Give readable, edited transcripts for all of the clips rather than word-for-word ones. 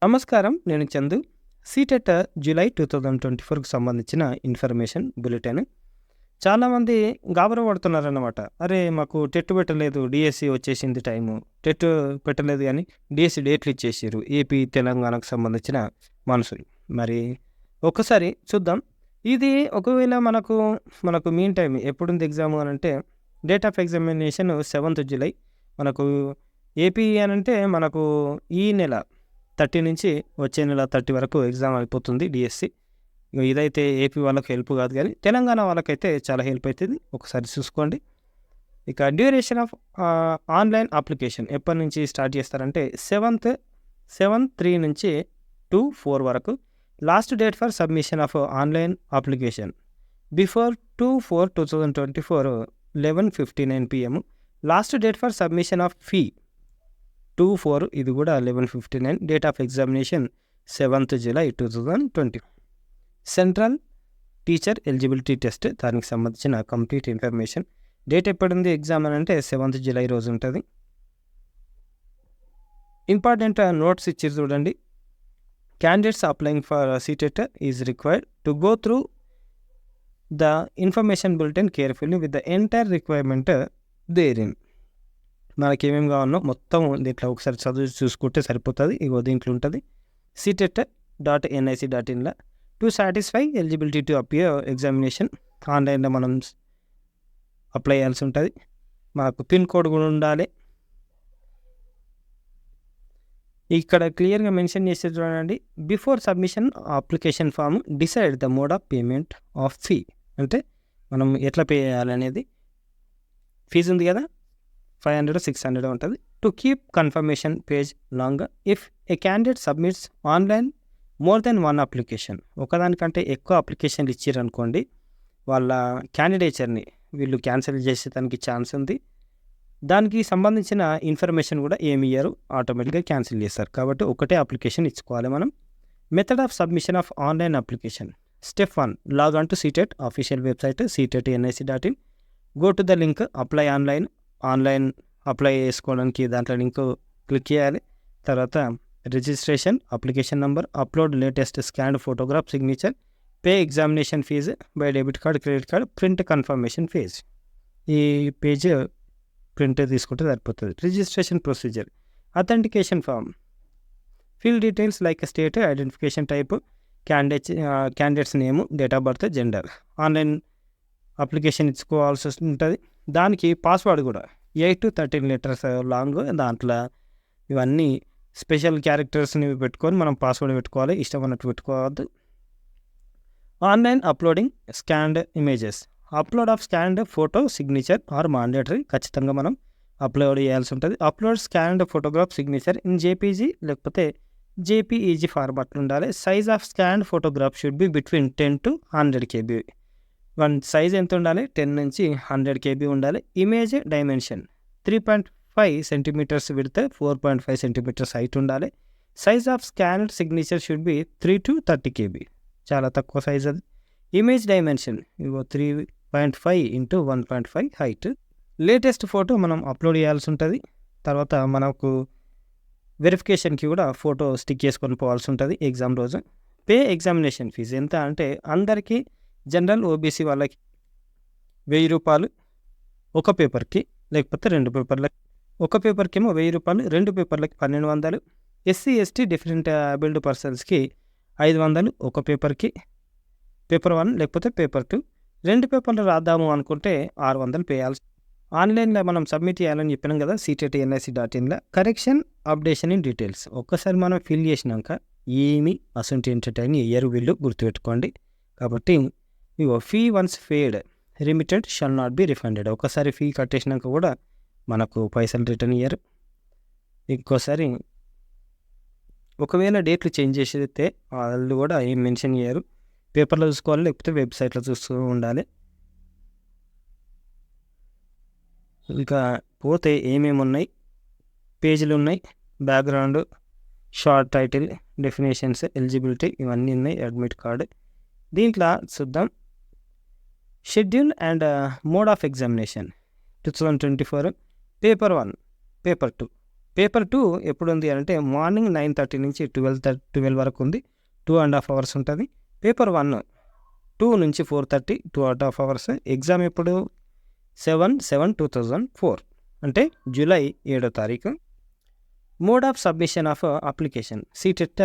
నమస్కారం. నేను Chandu. CTET July 2024కి సంబంధించిన ఇన్ఫర్మేషన్ బులెటిన్. చాలామంది గాబరా పడుతున్నారన్నమాట. అరే మాకు టెట్ పెట్టలేదు, డిఎస్సి వచ్చేసింది టైము. టెట్ పెట్టలేదు కానీ డిఎస్సి డేట్లు ఇచ్చేసారు ఏపీ తెలంగాణకు సంబంధించిన మనుషులు. మరి ఒక్కసారి చూద్దాం. ఇది ఒకవేళ మనకు మీన్ టైం ఎప్పుడుంది ఎగ్జామ్ అని అంటే, date of examination 7th July. మనకు ఏపీ అని అంటే మనకు ఈ నెల 30 నుంచి వచ్చే నెల 30 వరకు ఎగ్జామ్ అయిపోతుంది డిఎస్సి. ఇదైతే ఏపీ వాళ్ళకి హెల్ప్ కాదు కానీ తెలంగాణ వాళ్ళకైతే చాలా హెల్ప్ అవుతుంది. ఒకసారి చూసుకోండి. ఇక డ్యూరేషన్ ఆఫ్ ఆన్లైన్ అప్లికేషన్ ఎప్పటి నుంచి స్టార్ట్ చేస్తారంటే 7/3 నుంచి 2/4 వరకు. Last date for submission of online application before 2/4/2024 11:59 PM. Last date for submission of fee 2/4 ఇది కూడా 11:59. Date of examination 7th July 2020. Central teacher eligibility test, దానికి సంబంధించిన కంప్లీట్ ఇన్ఫర్మేషన్. డేట్ ఎప్పుడుంది ఎగ్జామ్ అని అంటే 7th జూలై రోజు ఉంటుంది. ఇంపార్టెంట్ నోట్స్ ఇచ్చారు చూడండి. Candidates applying for CTET is required to go through the information bulletin carefully with the entire requirement therein. మనకి ఏమేమి కావాలో మొత్తం దీంట్లో ఒకసారి చదువు చూసుకుంటే సరిపోతుంది. ఇగో దీంట్లో ఉంటుంది ctet.nic.inలో to satisfy eligibility to appear examination. ఆన్లైన్లో మనం అప్లై చేయాల్సి ఉంటుంది. మాకు పిన్ కోడ్ కూడా ఉండాలి. ఇక్కడ క్లియర్గా మెన్షన్ చేసే చూడండి. Before submission application form decide the mode of payment of fee. అంటే మనం ఎట్లా పే చేయాలనేది. ఫీజు ఉంది కదా, 500-600 ఉంటుంది. To keep confirmation page long if a candidate submits online more than 1 application. ఒకదానికంటే ఎక్కువ అప్లికేషన్లు ఇచ్చారనుకోండి, వాళ్ళ క్యాండిడేచర్ని వీళ్ళు క్యాన్సిల్ చేసేదానికి ఛాన్స్ ఉంది. దానికి సంబంధించిన ఇన్ఫర్మేషన్ కూడా ఏమి ఇయ్యరు, ఆటోమేటిక్గా క్యాన్సిల్ చేస్తారు. కాబట్టి ఒకటే అప్లికేషన్ ఇచ్చుకోవాలి మనం. Method of submission of online application. Step 1, log on to CTET official website ctet.nic.in. Go to the link apply online apply చేసుకోవడానికి దాంట్లో లింక్ క్లిక్ చేయాలి. తర్వాత registration, application number, upload latest scanned photograph, signature, pay examination fee by debit card, credit card, print confirmation page. ఈ page print తీసుకుంటే సరిపోతుంది. Registration procedure. Authentication form. Fill details like state, identification type, candidates name, date of birth, gender. Online application ఇచ్చుకోవాల్సి ఉంటుంది. దానికి password కూడా 8 to 13 letters long. దాంట్లో ఇవన్నీ special క్యారెక్టర్స్ని పెట్టుకొని మనం పాస్వర్డ్ పెట్టుకోవాలి, ఇష్టం అన్నట్టు పెట్టుకోవద్దు. Online uploading scanned images. Upload of scanned photo, signature are mandatory. ఖచ్చితంగా మనం అప్లోడ్ చేయాల్సి ఉంటుంది. Upload scanned photograph, signature in JPG లేకపోతే జేపీఈజీ ఫార్మాట్లు ఉండాలి. Size of scanned photograph should be between 10 to 100 KB. One size ఎంత ఉండాలి? 10 నుంచి 100 KB ఉండాలి. Image dimension 3.5 centimetres width, 4.5 centimetres height ఉండాలి. Size of scanned signature should be 3 to 30 KB. చాలా తక్కువ సైజ్ అది. Image dimension 3.5 into 1.5 height. Latest photo మనం upload చేయాల్సి ఉంటుంది. తర్వాత మనకు వెరిఫికేషన్కి కూడా ఫోటో స్టిక్ చేసుకొని పోవాల్సి ఉంటుంది ఎగ్జామ్ రోజు. పే ఎగ్జామినేషన్ ఫీజు ఎంత అంటే అందరికీ జనరల్, ఓబీసీ వాళ్ళకి 1000 రూపాయలు ఒక పేపర్కి, లేకపోతే 2 పేపర్లకి. ఒక పేపర్కి ఏమో 1000 రూపాయలు, 2 పేపర్లకి 1200. ఎస్సీ ఎస్టీ డిఫరెంట్ అబిల్డ్ పర్సన్స్కి 500 ఒక పేపర్కి, పేపర్ 1 లేకపోతే పేపర్ 2. 2 పేపర్లు రాద్దాము అనుకుంటే 600 పేయాల్సి. ఆన్లైన్లో మనం సబ్మిట్ చేయాలని చెప్పినాం కదా ctet.nic.inలో. Correction, updation in details. ఒక్కసారి మనం ఫిల్ చేసినాక ఏమి అసంటి ఎంటర్టైన్ ఇయర్ వీళ్ళు గుర్తుపెట్టుకోండి. కాబట్టి ఇగో fee once paid remitted shall not be refunded. ఒకసారి ఫీ కట్టేసినాక కూడా మనకు పైసలు రిటర్న్ ఇయ్యరు. ఇంకోసారి ఒకవేళ డేట్లు చేంజ్ చేసేస్తే వాళ్ళు కూడా ఏం మెన్షన్ చేయరు. పేపర్లో చూసుకోవాలి, లేకపోతే వెబ్సైట్లో చూస్తూ ఉండాలి. ఇంకా పోతే ఏమేమి ఉన్నాయి, పేజీలు ఉన్నాయి, background, short title, definitions, eligibility ఇవన్నీ ఉన్నాయి. Admit card. దీంట్లో చూద్దాం. Schedule and mode of examination 2024. Paper 1, paper 2 paper 2 ఎప్పుడుంది అంటే మార్నింగ్ 9:30 నుంచి 12 వరకు ఉంది. 2.5 అవర్స్ ఉంటుంది. పేపర్ 1 2 నుంచి 4:30 2.5 అవర్స్. ఎగ్జామ్ ఎప్పుడు 7/7/2004 అంటే జూలై 7వ తారీఖు. Mode of submission of application CTET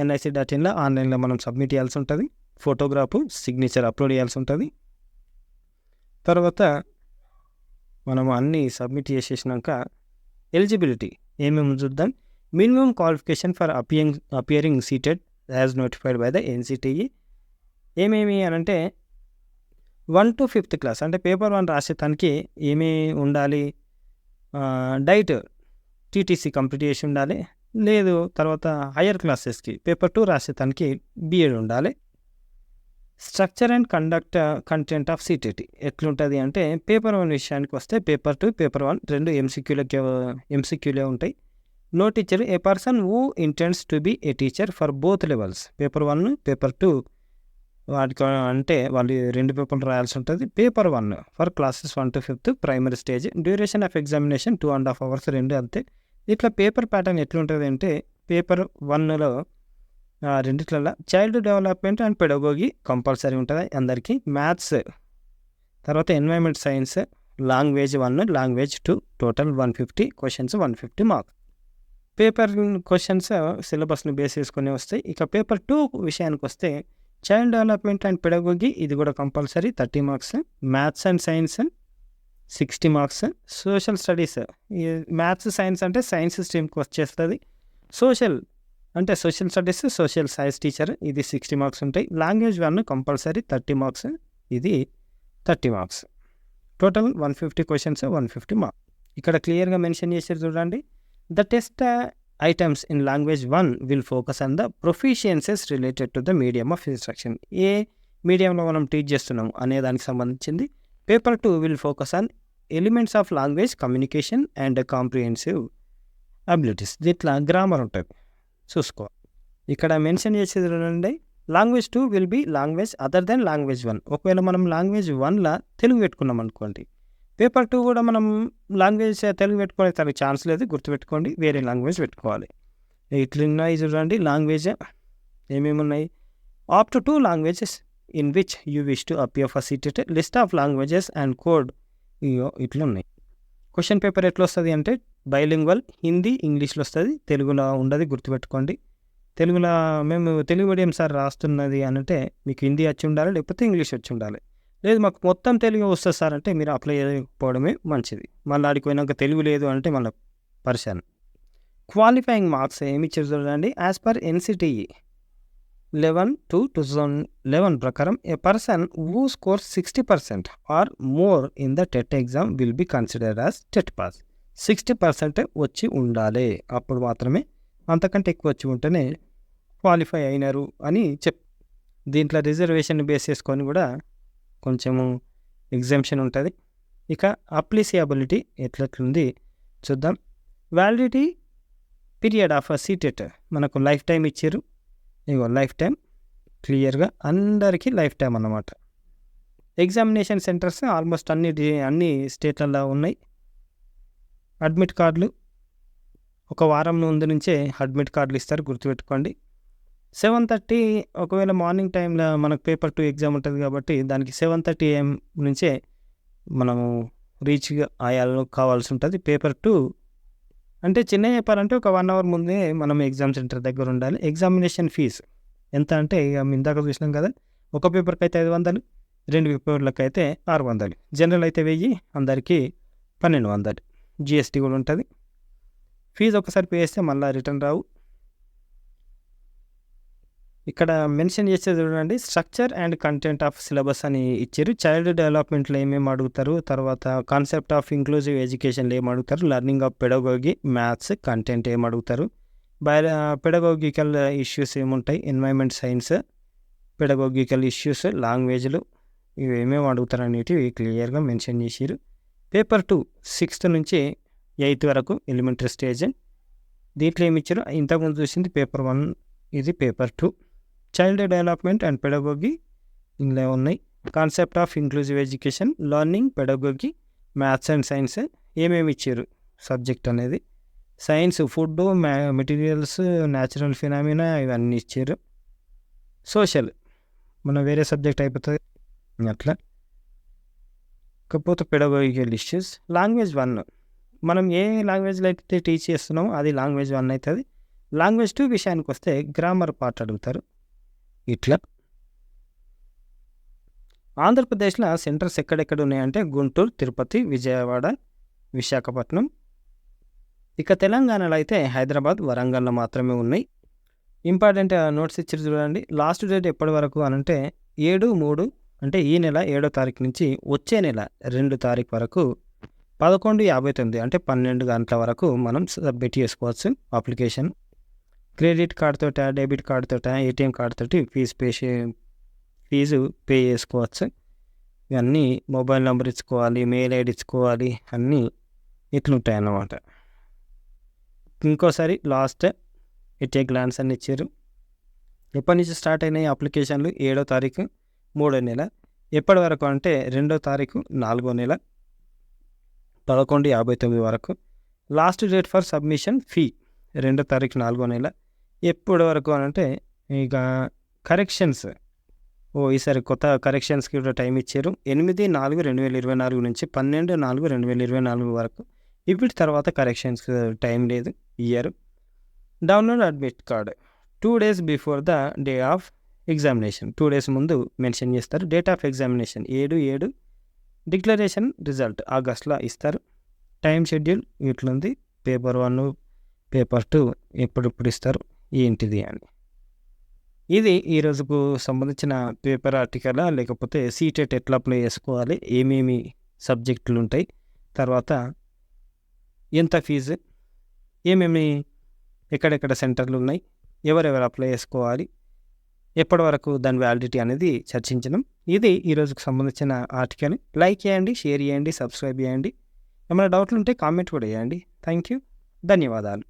NIC.inలో ఆన్లైన్లో మనం సబ్మిట్ చేయాల్సి ఉంటుంది. ఫోటోగ్రాఫ్ సిగ్నేచర్ అప్లోడ్ చేయాల్సి ఉంటుంది. తర్వాత మనం అన్నీ సబ్మిట్ చేసేసినాక ఎలిజిబిలిటీ ఏమేమి చూద్దాం. Minimum qualification for appearing seated as notified by the NCTE ఏమేమి అనంటే 1 to 5th క్లాస్ అంటే పేపర్ 1 రాసేటానికి ఏమి ఉండాలి, డైట్ TTC కంప్లీట్ చేసి ఉండాలి. లేదు తర్వాత హయ్యర్ క్లాసెస్కి పేపర్ 2 రాసేటానికి B.Ed ఉండాలి. Structure and content of CTET ఎట్లుంటుంది అంటే పేపర్ 1 విషయానికి వస్తే పేపర్ 2 పేపర్ 1 రెండు MCQలే ఉంటాయి. No teacher a person who intends to be a teacher for both levels. Paper 1 paper 2 వాటికి అంటే వాళ్ళు 2 పేపర్లు రాయాల్సి ఉంటుంది. Paper 1 for classes 1 to 5th primary stage. Duration of examination 2.5 hours రెండు అంతే. ఇట్లా పేపర్ ప్యాటర్న్ ఎట్లుంటుంది అంటే పేపర్ 1లో రెండిట్లలో child development and pedagogy compulsory ఉంటుంది అందరికీ. మ్యాథ్స్ తర్వాత environment science language 1 language 2 total 150 questions 150 marks. Paper questions సిలబస్ని బేస్ చేసుకుని వస్తాయి. ఇక పేపర్ 2 విషయానికి వస్తే చైల్డ్ డెవలప్మెంట్ అండ్ పెడగోగి ఇది కూడా compulsory 30 marks. Maths and science 60 marks. Social studies maths science అంటే సైన్స్ స్ట్రీమ్కి వచ్చేస్తుంది. సోషల్ అంటే social studies social science teacher ఇది 60 మార్క్స్ ఉంటాయి. లాంగ్వేజ్ 1 కంపల్సరీ 30 మార్క్స్ ఇది 30 మార్క్స్. Total 150 questions 150 marks. ఇక్కడ క్లియర్గా మెన్షన్ చేశారు చూడండి. The test items in language 1 will focus on the proficiencies related to the medium of instruction. ఏ మీడియంలో మనం టీచ్ చేస్తున్నాం అనే దానికి సంబంధించింది. Paper 2 will focus on elements of language communication and comprehensive abilities. దీంట్లో గ్రామర్ ఉంటుంది చూసుకో. ఇక్కడ మెన్షన్ చేసేది చూడండి. Language 2 will be language other than language 1. ఒకవేళ మనం లాంగ్వేజ్ 1లా తెలుగు పెట్టుకున్నాం అనుకోండి, పేపర్ 2 కూడా మనం లాంగ్వేజ్ తెలుగు పెట్టుకోవడానికి తనకి ఛాన్స్ లేదు, గుర్తుపెట్టుకోండి. వేరే లాంగ్వేజ్ పెట్టుకోవాలి. ఇట్లున్నాయి చూడండి లాంగ్వేజ్ ఏమేమి ఉన్నాయి. Up to 2 languages in which you wish to appear for CTET. List of languages and code ఇట్లున్నాయి. క్వశ్చన్ పేపర్ ఎట్లా వస్తుంది అంటే బైలింగ్వల్ హిందీ ఇంగ్లీష్లో వస్తుంది, తెలుగులో ఉండదు, గుర్తుపెట్టుకోండి. తెలుగులో మేము తెలుగు మీడియం సార్ రాస్తున్నది అని అంటే మీకు హిందీ వచ్చి ఉండాలి, లేకపోతే ఇంగ్లీష్ వచ్చి ఉండాలి. లేదు మాకు మొత్తం తెలుగు వస్తుంది సార్ అంటే మీరు అప్లై చేయకపోవడమే మంచిది. మళ్ళీ ఆడికి పోయినాక తెలుగు లేదు అంటే మళ్ళీ పరిశాన్. క్వాలిఫైయింగ్ మార్క్స్ ఏమి ఇచ్చారు చూడండి. యాజ్ పర్ NCTE 11/2011 ప్రకారం a person who score 60% or more in the TET exam will be considered as TET pass. 60% వచ్చి ఉండాలి, అప్పుడు మాత్రమే. అంతకంటే ఎక్కువ వచ్చి ఉంటేనే క్వాలిఫై అయినారు అని దీంట్లో రిజర్వేషన్ బేస్ చేసుకొని కూడా కొంచెము ఎగ్జామ్షన్ ఉంటుంది. ఇక అప్లిసియబిలిటీ ఎట్లట్లుంది చూద్దాం. వ్యాలిడిటీ పీరియడ్ ఆఫ్ సీటెట్ మనకు లైఫ్ టైం ఇచ్చారు. ఇగో లైఫ్ టైం క్లియర్గా అందరికీ లైఫ్ టైం అన్నమాట. ఎగ్జామినేషన్ సెంటర్స్ ఆల్మోస్ట్ అన్ని స్టేట్లలో ఉన్నాయి. అడ్మిట్ కార్డులు ఒక వారం ముందు నుంచే అడ్మిట్ కార్డులు ఇస్తారు, గుర్తుపెట్టుకోండి. 7:30 ఒకవేళ మార్నింగ్ టైంలో మనకు పేపర్ 2 ఎగ్జామ్ ఉంటుంది కాబట్టి దానికి 7:30 AM నుంచే మనము రీచ్ అయ్యాలో కావాల్సి ఉంటుంది. పేపర్ 2 అంటే చిన్న చెప్పాలంటే ఒక 1 అవర్ ముందే మనం ఎగ్జామ్ సెంటర్ దగ్గర ఉండాలి. ఎగ్జామినేషన్ ఫీజు ఎంత అంటే ఇక ఇందాక చూసినాం కదా, ఒక పేపర్కి అయితే 500, 2 పేపర్లకు అయితే 600, జనరల్ అయితే 1000, అందరికీ 1200. GST కూడా ఉంటుంది. ఫీజు ఒకసారి పే చేస్తే మళ్ళీ రిటర్న్ రావు. ఇక్కడ మెన్షన్ చేసేది చూడండి. Structure and content of syllabus అని ఇచ్చారు. చైల్డ్ డెవలప్మెంట్లో ఏమేమి అడుగుతారు, తర్వాత కాన్సెప్ట్ ఆఫ్ ఇంక్లూజివ్ ఎడ్యుకేషన్లో ఏమి అడుగుతారు, learning of pedagogy maths content ఏమి అడుగుతారు, పెడగోగికల్ ఇష్యూస్ ఏముంటాయి, ఎన్వైరన్మెంట్ సైన్స్, పెడగోగికల్ ఇష్యూస్, లాంగ్వేజ్లు ఇవి ఏమేమి అడుగుతారు అనేటివి క్లియర్గా మెన్షన్ చేసారు. పేపర్ 2 6th నుంచి 8th వరకు ఎలిమెంటరీ స్టేజ్. దీంట్లో ఏమి ఇచ్చారు, ఇంతకుముందు చూసింది పేపర్ 1, ఇది paper 2. Child development and pedagogy ఇందులో ఉన్నాయి. Concept of inclusive education, learning, pedagogy, maths and science ఏమేమి ఇచ్చారు సబ్జెక్ట్ అనేది. Science, food, materials, natural phenomena ఇవన్నీ ఇచ్చారు. సోషల్ మన వేరే సబ్జెక్ట్ అయిపోతుంది అట్లా. కాకపోతే పెడగోగికల్ ఇష్యూస్. లాంగ్వేజ్ 1 మనం ఏ లాంగ్వేజ్లో అయితే టీచ్ చేస్తున్నామో అది లాంగ్వేజ్ 1 అవుతుంది. లాంగ్వేజ్ 2 విషయానికి వస్తే గ్రామర్ పార్ట్ అడుగుతారు ఇట్లా. ఆంధ్రప్రదేశ్లో సెంటర్స్ ఎక్కడెక్కడ ఉన్నాయంటే గుంటూరు, తిరుపతి, విజయవాడ, విశాఖపట్నం. ఇక తెలంగాణలో అయితే హైదరాబాద్, వరంగల్లో మాత్రమే ఉన్నాయి. ఇంపార్టెంట్ నోట్స్ ఇచ్చారు చూడండి. లాస్ట్ డేట్ ఎప్పటి వరకు అనంటే 7/3 అంటే ఈ నెల 7వ తారీఖు నుంచి వచ్చే నెల 2 తారీఖు వరకు 11:59 అంటే 12 గంటల వరకు మనం సబ్మిట్ చేసుకోవచ్చు అప్లికేషన్. క్రెడిట్ కార్డ్ తోట, డెబిట్ కార్డ్ తోట, ఏటీఎం కార్డ్ తోటి ఫీజు పే చేసుకోవచ్చు. ఇవన్నీ మొబైల్ నెంబర్ ఇచ్చుకోవాలి, మెయిల్ ఐడి ఇచ్చుకోవాలి, అన్నీ ఇట్లుంటాయి అన్నమాట. ఇంకోసారి లాస్ట్ ఎట్ ఏ గ్లాన్స్ అని ఇచ్చారు. ఎప్పటి నుంచి స్టార్ట్ అయినాయి అప్లికేషన్లు? 7వ తారీఖు 3వ నెల. ఎప్పటి వరకు అంటే 2వ తారీఖు 4వ నెల 11:59 వరకు. Last date for submission fee 2వ తారీఖు 4వ నెల. ఎప్పటి వరకు అంటే ఇక కరెక్షన్స్ ఈసారి కొత్త కరెక్షన్స్కి కూడా టైం ఇచ్చారు. 8/4/2024 నుంచి 12/4/2024 వరకు. వీటి తర్వాత కరెక్షన్స్ టైం లేదు, ఇయ్యారు. Download admit card 2 days before the day of examination. 2 days ముందు మెన్షన్ చేస్తారు. Date of examination 7/7. Declaration result ఆగస్టులో ఇస్తారు. టైం షెడ్యూల్ ఇట్లుంది. పేపర్ 1, పేపర్ 2 ఎప్పుడెప్పుడు ఇస్తారు ఏంటిది అని. ఇది ఈరోజుకు సంబంధించిన పేపర్ ఆర్టికల్. లేకపోతే సీటెట్ ఎట్లా అప్లై చేసుకోవాలి, ఏమేమి సబ్జెక్టులు ఉంటాయి, తర్వాత ఎంత ఫీజు, ఏమేమి ఎక్కడెక్కడ సెంటర్లు ఉన్నాయి, ఎవరెవరు అప్లై చేసుకోవాలి, ఎప్పటి వరకు దాని వ్యాలిడిటీ అనేది చర్చించడం. ఇది ఈరోజుకు సంబంధించిన ఆర్టికల్. లైక్ చేయండి, షేర్ చేయండి, సబ్స్క్రైబ్ చేయండి. ఏమైనా డౌట్లు ఉంటే కామెంట్ కూడా చేయండి. థ్యాంక్ యూ, ధన్యవాదాలు.